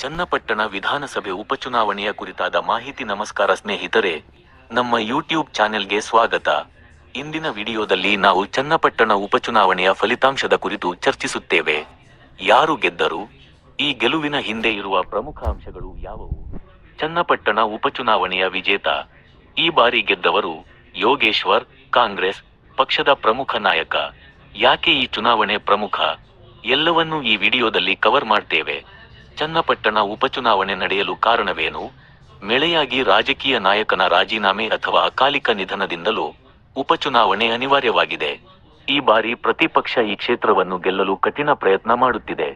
ಚನ್ನಪಟ್ಟಣ ವಿಧಾನಸಭೆ ಉಪಚುನಾವಣೆಯ ಕುರಿತಾದ ಮಾಹಿತಿ. ನಮಸ್ಕಾರ ಸ್ನೇಹಿತರೆ, ನಮ್ಮ ಯೂಟ್ಯೂಬ್ ಚಾನೆಲ್ಗೆ ಸ್ವಾಗತ. ಇಂದಿನ ವಿಡಿಯೋದಲ್ಲಿ ನಾವು ಚನ್ನಪಟ್ಟಣ ಉಪಚುನಾವಣೆಯ ಫಲಿತಾಂಶದ ಕುರಿತು ಚರ್ಚಿಸುತ್ತೇವೆ. ಯಾರು ಗೆದ್ದರು? ಈ ಗೆಲುವಿನ ಹಿಂದೆ ಇರುವ ಪ್ರಮುಖ ಅಂಶಗಳು ಯಾವುವು? ಚನ್ನಪಟ್ಟಣ ಉಪಚುನಾವಣೆಯ ವಿಜೇತ. ಈ ಬಾರಿ ಗೆದ್ದವರು ಯೋಗೇಶ್ವರ್, ಕಾಂಗ್ರೆಸ್ ಪಕ್ಷದ ಪ್ರಮುಖ ನಾಯಕ. ಯಾಕೆ ಈ ಚುನಾವಣೆ ಪ್ರಮುಖ? ಎಲ್ಲವನ್ನೂ ಈ ವಿಡಿಯೋದಲ್ಲಿ ಕವರ್ ಮಾಡ್ತೇವೆ. ಚನ್ನಪಟ್ಟಣ ಉಪಚುನಾವಣೆ ನಡೆಯಲು ಕಾರಣವೇನು? ಮಳೆಯಾಗಿ ರಾಜಕೀಯ ನಾಯಕನ ರಾಜೀನಾಮೆ ಅಥವಾ ಅಕಾಲಿಕ ನಿಧನದಿಂದಲೂ ಉಪಚುನಾವಣೆ ಅನಿವಾರ್ಯವಾಗಿದೆ. ಈ ಬಾರಿ ಪ್ರತಿಪಕ್ಷ ಈ ಕ್ಷೇತ್ರವನ್ನು ಗೆಲ್ಲಲು ಕಠಿಣ ಪ್ರಯತ್ನ ಮಾಡುತ್ತಿದೆ.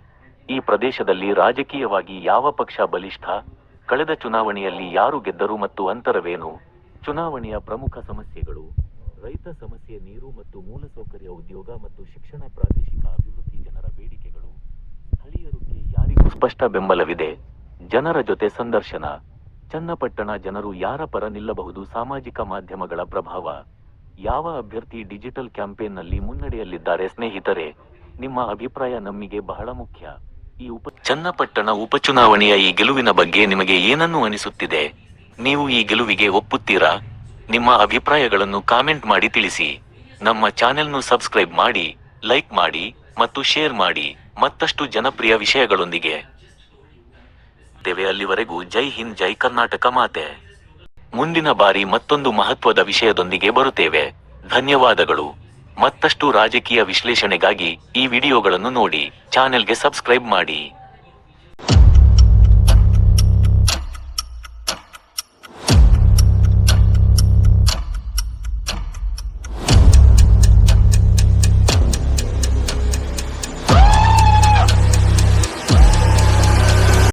ಈ ಪ್ರದೇಶದಲ್ಲಿ ರಾಜಕೀಯವಾಗಿ ಯಾವ ಪಕ್ಷ ಬಲಿಷ್ಠ? ಕಳೆದ ಚುನಾವಣೆಯಲ್ಲಿ ಯಾರು ಗೆದ್ದರು ಮತ್ತು ಅಂತರವೇನು? ಚುನಾವಣೆಯ ಪ್ರಮುಖ ಸಮಸ್ಯೆಗಳು: ರೈತ ಸಮಸ್ಯೆ, ನೀರು ಮತ್ತು ಮೂಲಸೌಕರ್ಯ, ಉದ್ಯೋಗ ಮತ್ತು ಶಿಕ್ಷಣ, ಪ್ರಾದೇಶಿಕ ಅಭಿವೃದ್ಧಿ, ಜನರ ಬೇಡಿಕೆಗಳು, ಸ್ಥಳೀಯರಿಗೆ ಯಾರಿಗೂ ಸ್ಪಷ್ಟ ಬೆಂಬಲವಿದೆ? ಜನರ ಜೊತೆ ಸಂದರ್ಶನ: ಚನ್ನಪಟ್ಟಣ ಜನರು ಯಾರ ಪರ ನಿಲ್ಲಬಹುದು? ಸಾಮಾಜಿಕ ಮಾಧ್ಯಮಗಳ ಪ್ರಭಾವ: ಯಾವ ಅಭ್ಯರ್ಥಿ ಡಿಜಿಟಲ್ ಕ್ಯಾಂಪೇನ್ನಲ್ಲಿ ಮುನ್ನಡೆಯಲಿದ್ದಾರೆ? ಸ್ನೇಹಿತರೆ, ನಿಮ್ಮ ಅಭಿಪ್ರಾಯ ನಮಗೆ ಬಹಳ ಮುಖ್ಯ. ಚನ್ನಪಟ್ಟಣ ಉಪಚುನಾವಣೆಯ ಈ ಗೆಲುವಿನ ಬಗ್ಗೆ ನಿಮಗೆ ಏನನ್ನು ಅನಿಸುತ್ತಿದೆ? ನೀವು ಈ ಗೆಲುವಿಗೆ ಒಪ್ಪುತ್ತೀರಾ? ನಿಮ್ಮ ಅಭಿಪ್ರಾಯಗಳನ್ನು ಕಾಮೆಂಟ್ ಮಾಡಿ ತಿಳಿಸಿ. ನಮ್ಮ ಚಾನೆಲ್ను ಸಬ್ಸ್ಕ್ರೈಬ್ ಮಾಡಿ, ಲೈಕ್ ಮಾಡಿ ಮತ್ತು ಶೇರ್ ಮಾಡಿ. ಮತ್ತಷ್ಟು ಜನಪ್ರಿಯ ವಿಷಯಗಳೊಂದಿಗೆ ಅಲ್ಲಿವರೆಗೂ ಜೈ ಹಿಂದ್, ಜೈ ಕರ್ನಾಟಕ ಮಾತೆ. ಮುಂದಿನ ಬಾರಿ ಮತ್ತೊಂದು ಮಹತ್ವದ ವಿಷಯದೊಂದಿಗೆ ಬರುತ್ತೇವೆ. ಧನ್ಯವಾದಗಳು. ಮತ್ತಷ್ಟು ರಾಜಕೀಯ ವಿಶ್ಲೇಷಣೆಗಾಗಿ ಈ ವಿಡಿಯೋಗಳನ್ನು ನೋಡಿ, ಚಾನೆಲ್ಗೆ ಸಬ್ಸ್ಕ್ರೈಬ್ ಮಾಡಿ.